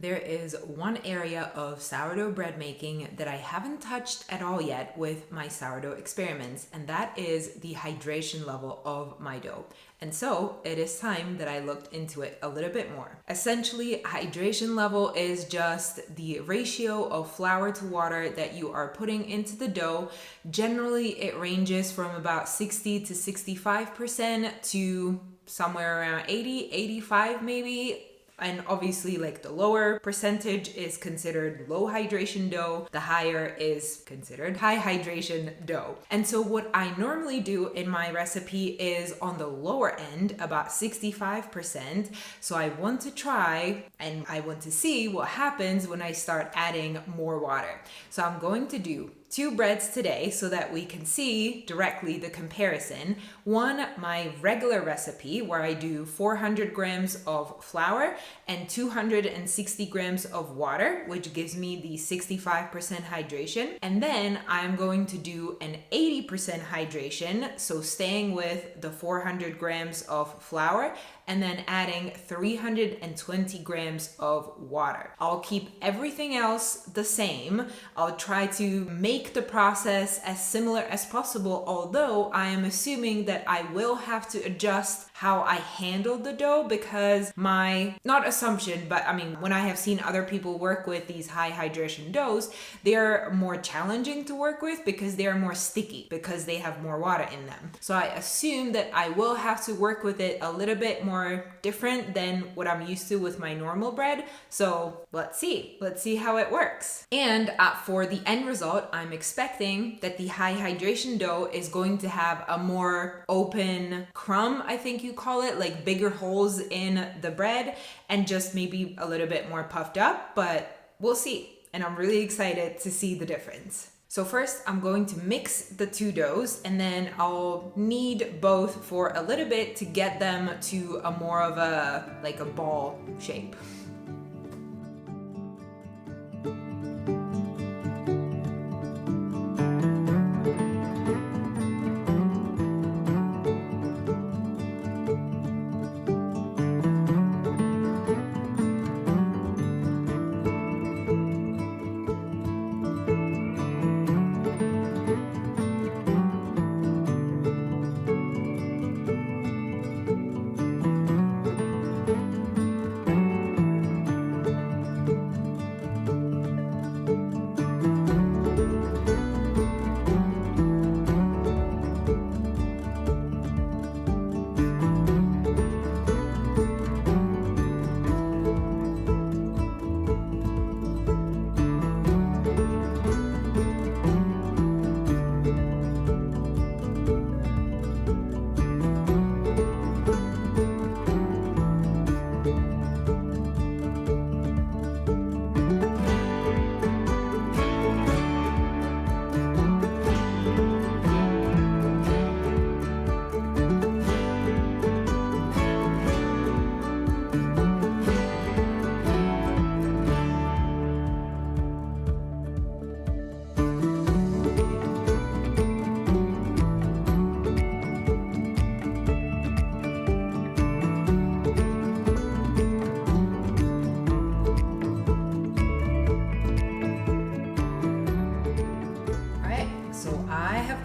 There is one area of sourdough bread making that I haven't touched at all yet with my sourdough experiments, and that is the hydration level of my dough. And so it is time that I looked into it a little bit more. Essentially, hydration level is just the ratio of flour to water that you are putting into the dough. Generally, it ranges from about 60 to 65% to somewhere around 80, 85 maybe. And obviously, like, the lower percentage is considered low hydration dough, the higher is considered high hydration dough. And so what I normally do in my recipe is on the lower end, about 65%. So I want to try and I want to see what happens when I start adding more water. So I'm going to do 2 breads today so that we can see directly the comparison. One, my regular recipe where I do 400 grams of flour and 260 grams of water, which gives me the 65% hydration. And then I'm going to do an 80% hydration, so staying with the 400 grams of flour and then adding 320 grams of water. I'll keep everything else the same. I'll try to make the process as similar as possible, although I am assuming that I will have to adjust how I handle the dough because not assumption, but I mean, when I have seen other people work with these high hydration doughs, they're more challenging to work with because they are more sticky because they have more water in them. So I assume that I will have to work with it a little bit more different than what I'm used to with my normal bread. So let's see how it works. And for the end result, I'm expecting that the high hydration dough is going to have a more open crumb, I think you call it, like bigger holes in the bread and just maybe a little bit more puffed up, but we'll see. And I'm really excited to see the difference. So first, I'm going to mix the 2 doughs and then I'll knead both for a little bit to get them to a more of a ball shape.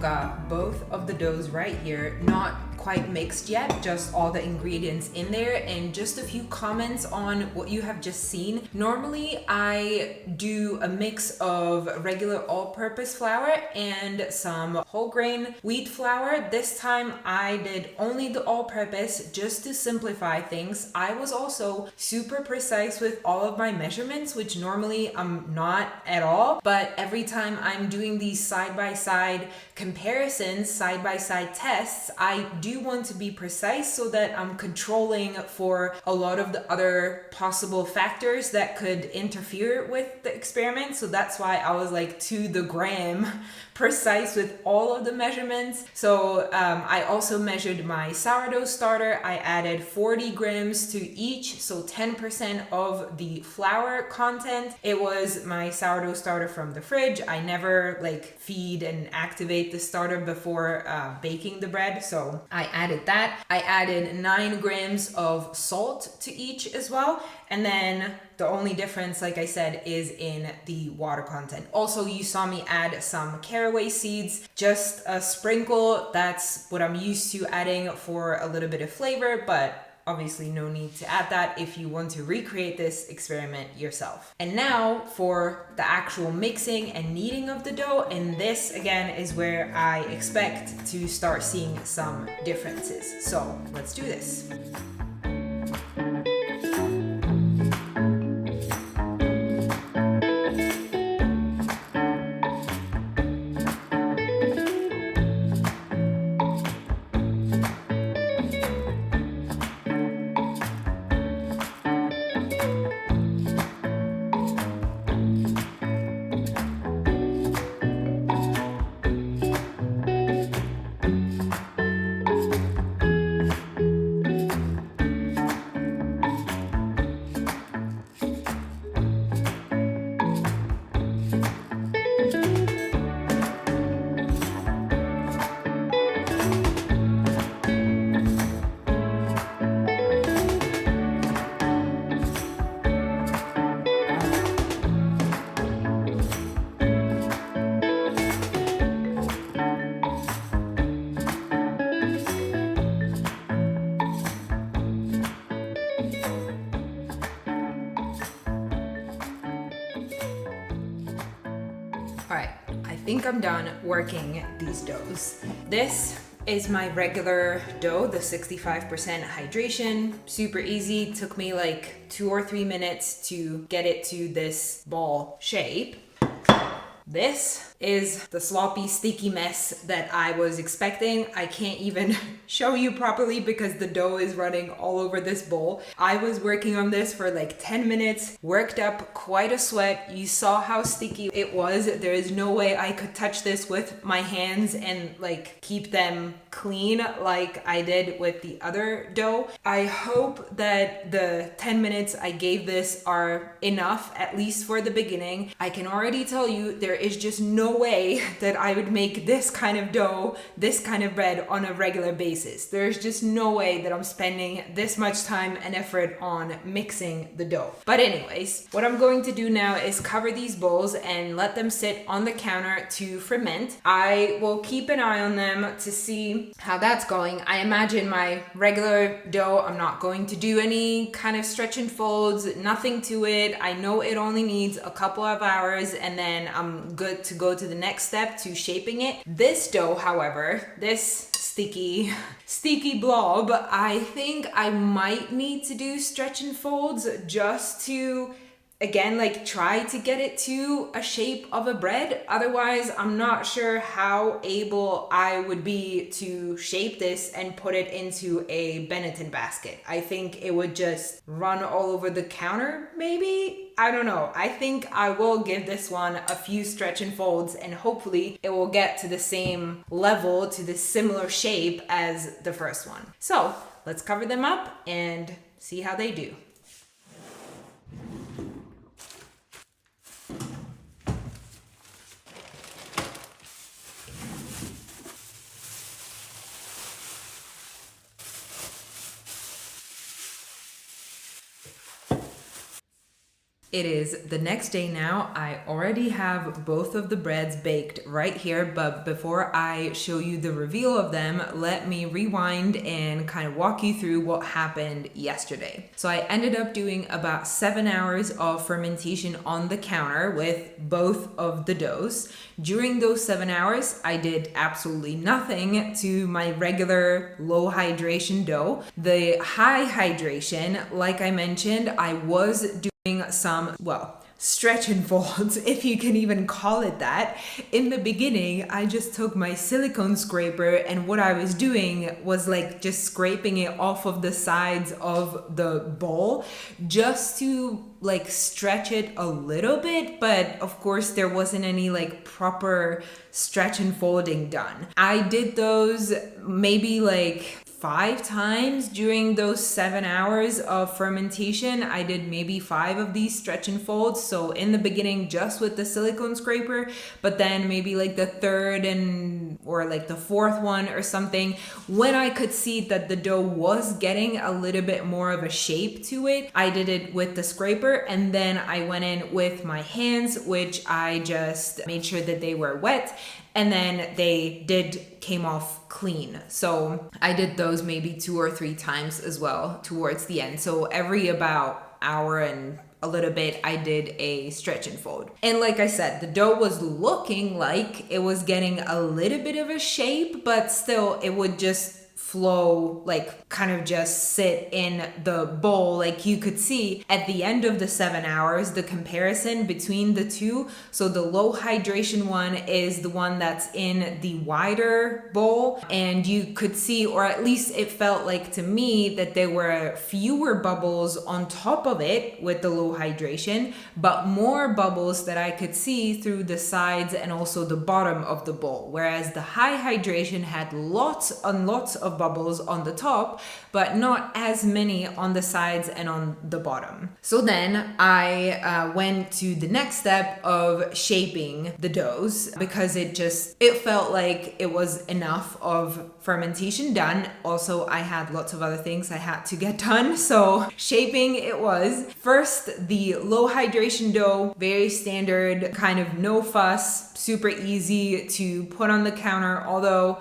Got both of the doughs right here, not quite mixed yet, just all the ingredients in there, and just a few comments on what you have just seen. Normally I do a mix of regular all-purpose flour and some whole grain wheat flour. This time I did only the all-purpose just to simplify things. I was also super precise with all of my measurements, which normally I'm not at all, but every time I'm doing these side-by-side comparisons, side-by-side tests, I do want to be precise so that I'm controlling for a lot of the other possible factors that could interfere with the experiment. So that's why I was like to the gram precise with all of the measurements. So I also measured my sourdough starter. I added 40 grams to each, so 10% of the flour content. It was my sourdough starter from the fridge. I never feed and activate the starter before baking the bread, so I I added that. I added 9 grams of salt to each as well. And then the only difference, like I said, is in the water content. Also, you saw me add some caraway seeds, just a sprinkle. That's what I'm used to adding for a little bit of flavor, but obviously no need to add that if you want to recreate this experiment yourself. And now for the actual mixing and kneading of the dough, and this again is where I expect to start seeing some differences. So let's do this. All right, I think I'm done working these doughs. This is my regular dough, the 65% hydration. Super easy, took me like 2 or 3 minutes to get it to this ball shape. This is the sloppy, sticky mess that I was expecting. I can't even show you properly because the dough is running all over this bowl. I was working on this for like 10 minutes, worked up quite a sweat. You saw how sticky it was. There is no way I could touch this with my hands and like keep them clean like I did with the other dough. I hope that the 10 minutes I gave this are enough, at least for the beginning. I can already tell you there is just no way that I would make this kind of dough, this kind of bread on a regular basis. There's just no way that I'm spending this much time and effort on mixing the dough. But anyways, what I'm going to do now is cover these bowls and let them sit on the counter to ferment. I will keep an eye on them to see how that's going. I imagine my regular dough, I'm not going to do any kind of stretch and folds, nothing to it. I know it only needs a couple of hours and then I'm good to go to the next step to shaping it. This dough, however, this sticky blob, I think I might need to do stretch and folds just to again, like try to get it to a shape of a bread. Otherwise, I'm not sure how able I would be to shape this and put it into a Benetton basket. I think it would just run all over the counter, maybe? I don't know. I think I will give this one a few stretch and folds and hopefully it will get to the same level, to the similar shape as the first one. So let's cover them up and see how they do. It is the next day now. I already have both of the breads baked right here, but before I show you the reveal of them, let me rewind and kind of walk you through what happened yesterday. So I ended up doing about 7 hours of fermentation on the counter with both of the doughs. During those 7 hours, I did absolutely nothing to my regular low hydration dough. The high hydration, like I mentioned, I was doing some, stretch and folds, if you can even call it that. In the beginning, I just took my silicone scraper and what I was doing was like just scraping it off of the sides of the bowl just to like stretch it a little bit, but of course there wasn't any like proper stretch and folding done. I did those maybe like 5 times during those 7 hours of fermentation. I did maybe 5 of these stretch and folds. So in the beginning, just with the silicone scraper, but then maybe like the third or like the fourth one or something, when I could see that the dough was getting a little bit more of a shape to it, I did it with the scraper, and then I went in with my hands, which I just made sure that they were wet, and then they came off clean. So I did those maybe 2 or 3 times as well towards the end. So every about hour and a little bit, I did a stretch and fold. And like I said, the dough was looking like it was getting a little bit of a shape, but still it would just flow, like kind of just sit in the bowl. Like you could see at the end of the 7 hours, the comparison between the two. So the low hydration one is the one that's in the wider bowl, and you could see, or at least it felt like to me, that there were fewer bubbles on top of it with the low hydration, but more bubbles that I could see through the sides and also the bottom of the bowl. Whereas the high hydration had lots and lots of bubbles on the top, but not as many on the sides and on the bottom. So then I went to the next step of shaping the doughs, because it felt like it was enough of fermentation done. Also, I had lots of other things I had to get done, so shaping it was. First, the low hydration dough, very standard, kind of no fuss, super easy to put on the counter, although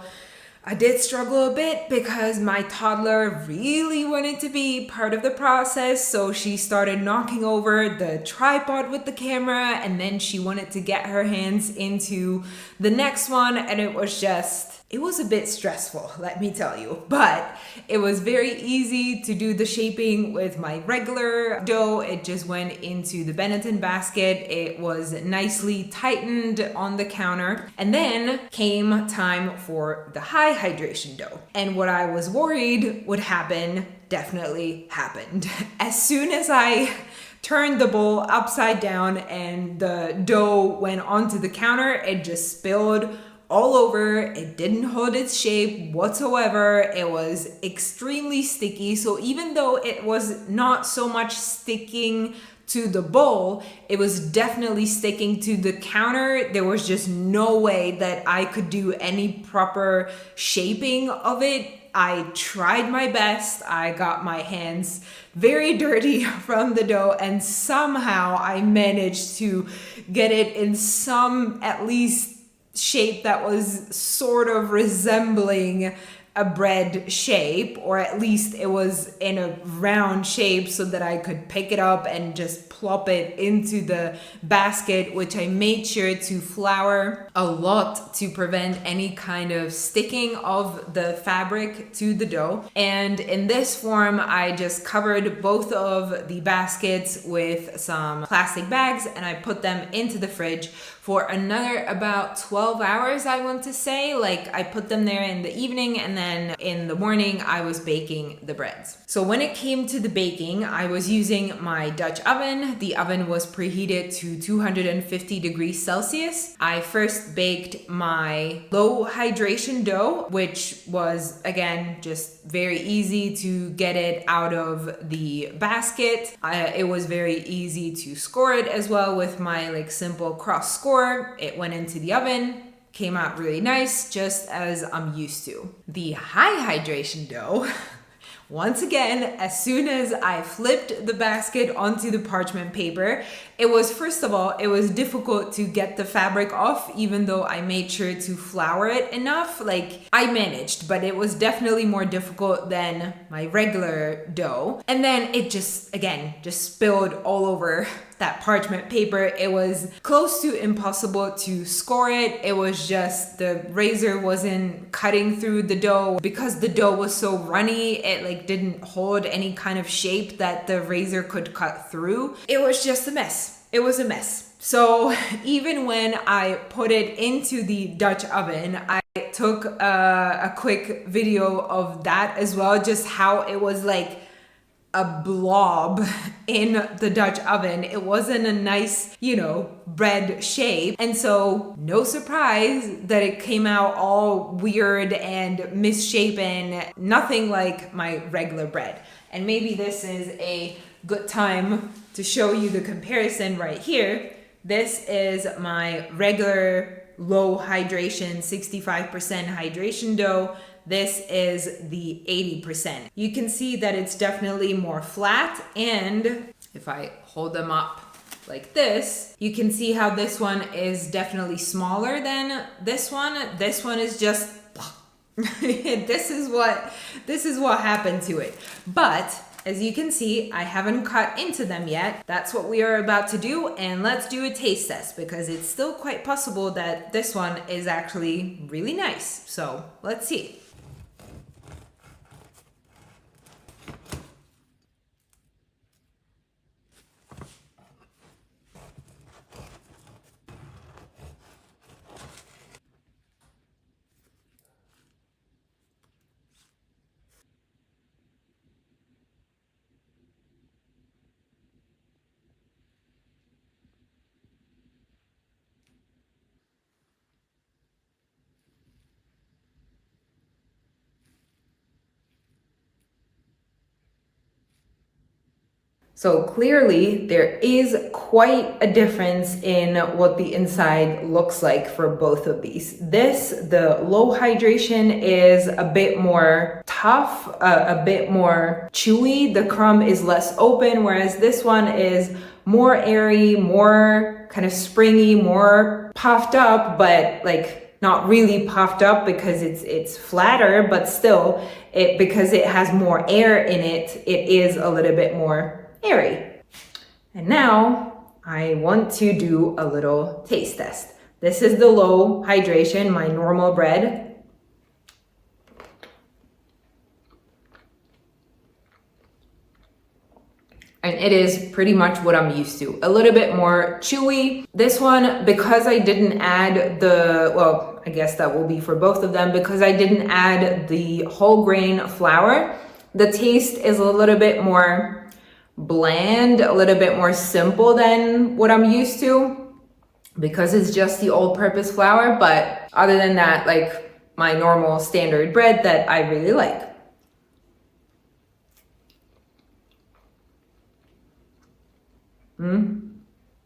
I did struggle a bit because my toddler really wanted to be part of the process. So she started knocking over the tripod with the camera, and then she wanted to get her hands into the next one. And it was a bit stressful, let me tell you, but it was very easy to do the shaping with my regular dough. It just went into the Benetton basket. It was nicely tightened on the counter, and then came time for the high hydration dough. And what I was worried would happen definitely happened. As soon as I turned the bowl upside down and the dough went onto the counter, it just spilled all over. It didn't hold its shape whatsoever. It was extremely sticky. So even though it was not so much sticking to the bowl, it was definitely sticking to the counter. There was just no way that I could do any proper shaping of it. I tried my best. I got my hands very dirty from the dough, and somehow I managed to get it in some, at least, shape that was sort of resembling a bread shape, or at least it was in a round shape so that I could pick it up and just plop it into the basket, which I made sure to flour a lot to prevent any kind of sticking of the fabric to the dough. And in this form, I just covered both of the baskets with some plastic bags, and I put them into the fridge for another about 12 hours, I want to say. Like, I put them there in the evening, and then in the morning I was baking the breads. So when it came to the baking, I was using my Dutch oven. The oven was preheated to 250 degrees Celsius. I first baked my low hydration dough, which was, again, just very easy to get it out of the basket. It was very easy to score it as well with my simple cross score. It went into the oven, came out really nice, just as I'm used to. The high hydration dough, once again, as soon as I flipped the basket onto the parchment paper, it was difficult to get the fabric off, even though I made sure to flour it enough. I managed, but it was definitely more difficult than my regular dough. And then it just spilled all over that parchment paper. It was close to impossible to score it. It was just, the razor wasn't cutting through the dough because the dough was so runny. It didn't hold any kind of shape that the razor could cut through. It was just a mess. It was a mess. So even when I put it into the Dutch oven, I took a quick video of that as well, just how it was a blob in the Dutch oven. It wasn't a nice, bread shape. And so no surprise that it came out all weird and misshapen, nothing like my regular bread. And maybe this is a good time to show you the comparison right here. This is my regular low hydration, 65% hydration dough. This is the 80%. You can see that it's definitely more flat, and if I hold them up like this, you can see how this one is definitely smaller than this one. This one is just this is what happened to it. But as you can see, I haven't cut into them yet. That's what we are about to do, and let's do a taste test because it's still quite possible that this one is actually really nice. So let's see. So clearly there is quite a difference in what the inside looks like for both of these. The low hydration is a bit more tough, a bit more chewy. The crumb is less open, whereas this one is more airy, more kind of springy, more puffed up, but like not really puffed up because it's flatter, but still because it has more air in it, it is a little bit more airy. And now I want to do a little taste test. This is the low hydration, my normal bread. And it is pretty much what I'm used to. A little bit more chewy. This one, because I didn't add I guess that will be for both of them, because I didn't add the whole grain flour, the taste is a little bit more bland, a little bit more simple than what I'm used to because it's just the all-purpose flour. But other than that, like my normal standard bread that I really like.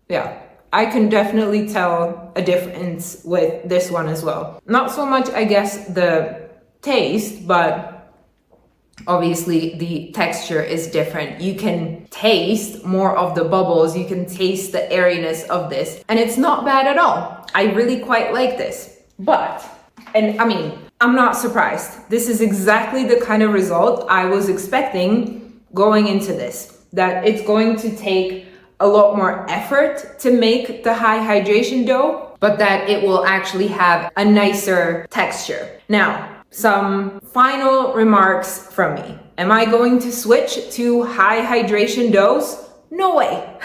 Yeah, I can definitely tell a difference with this one as well. Not so much, I guess, the taste, but obviously the texture is different. You can taste more of the bubbles, you can taste the airiness of this, and it's not bad at all. I really quite like this. I'm not surprised. This is exactly the kind of result I was expecting going into this, that it's going to take a lot more effort to make the high hydration dough, but that it will actually have a nicer texture. Now, some final remarks from me. Am I going to switch to high hydration doughs? No way.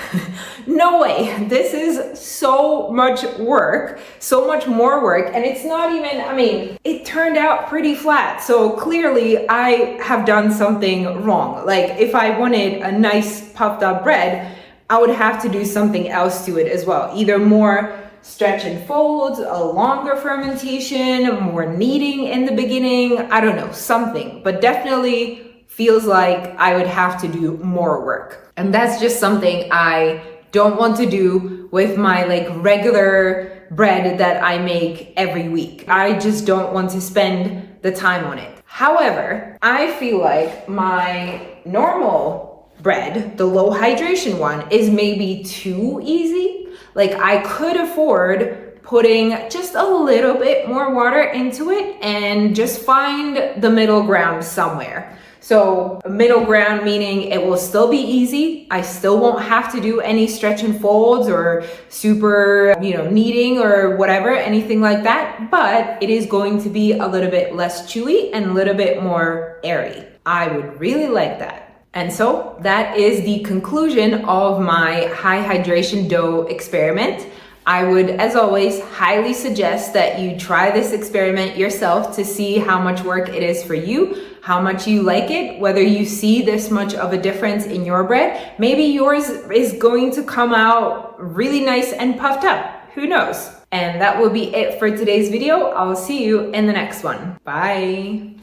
No way. This is so much work, so much more work. And it's not even, it turned out pretty flat. So clearly I have done something wrong. Like if I wanted a nice puffed up bread, I would have to do something else to it as well. Either more stretch and folds, a longer fermentation, more kneading in the beginning, I don't know, something. But definitely feels like I would have to do more work. And that's just something I don't want to do with my regular bread that I make every week. I just don't want to spend the time on it. However, I feel like my normal bread, the low hydration one, is maybe too easy. Like I could afford putting just a little bit more water into it and just find the middle ground somewhere. So middle ground meaning it will still be easy. I still won't have to do any stretch and folds or super, kneading or whatever, anything like that. But it is going to be a little bit less chewy and a little bit more airy. I would really like that. And so that is the conclusion of my high hydration dough experiment. I would, as always, highly suggest that you try this experiment yourself to see how much work it is for you, how much you like it, whether you see this much of a difference in your bread. Maybe yours is going to come out really nice and puffed up. Who knows? And that will be it for today's video. I'll see you in the next one. Bye.